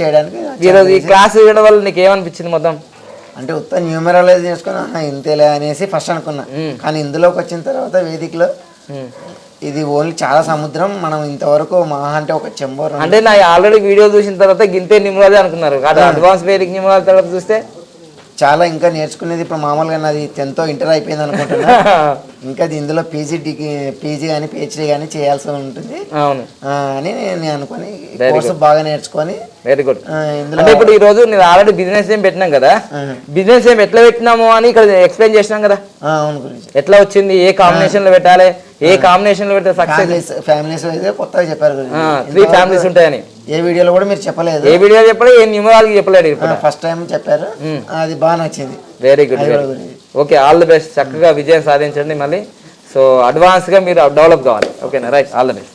చేయడానికి. ఈరోజు ఈ క్లాస్ వినడం వల్ల నీకు ఏమనిపించింది మొత్తం? అంటే ఉత్త న్యూమరాలజీ చేసుకుని ఇంతేలే అనేసి ఫస్ట్ అనుకున్నా, కానీ ఇందులోకి వచ్చిన తర్వాత వేదికలో ఇది ఓన్లీ చాలా సముద్రం, మనం ఇంతవరకు మహా అంటే ఒక చెంబర్ అంటే నా ఆల్రెడీ వీడియో చూసిన తర్వాత గింతే న్యూమరాలజీ అనుకున్నారు, అడ్వాన్స్ వేదిక న్యూమరాలజీ తర్వాత చూస్తే చాలా ఇంకా నేర్చుకునేది. ఇప్పుడు మామూలుగా నాది 10th ఇంటర్ అయిపోయింది అనుకుంటున్నా, ఇంకా ఇందులో పీజీ కానీ పిహెచ్డీ కానీ చేయాల్సి ఉంటుంది అని నేను అనుకుని కోర్సు బాగా నేర్చుకొని. Very good. అంటే ఇప్పుడు ఈ రోజు నేను ఆల్రెడీ బిజినెస్ ఏం పెట్టినాం కదా, బిజినెస్ ఏం ఎట్లా పెట్టినాము అని ఇక్కడ ఎక్స్ప్లెయిన్ చేసినాం కదా. అవును గురించి ఎట్లా వచ్చింది, ఏ కాంబినేషన్ లో పెట్టాలి, ఏ కాంబినేషన్ లో పెడితే సక్సెస్. ఫ్యామిలీస్ అయితే కొత్తగా చెప్పారు, 3 ఫ్యామిలీస్ ఉంటాయని ఏ వీడియోలో కూడా మీరు చెప్పలేదు. ఏ వీడియో చెప్పలేదు, ఏ న్యూమరాలజీ చెప్పలేదు, ఫస్ట్ టైం చెప్పారు, అది బాగా నచ్చింది. Very good. Okay, all the best. చక్కగా విజయం సాధించండి మళ్ళీ. సో అడ్వాన్స్గా మీరు డెవలప్ కావాలి. ఓకేనా, రైట్, ఆల్ ది బెస్ట్.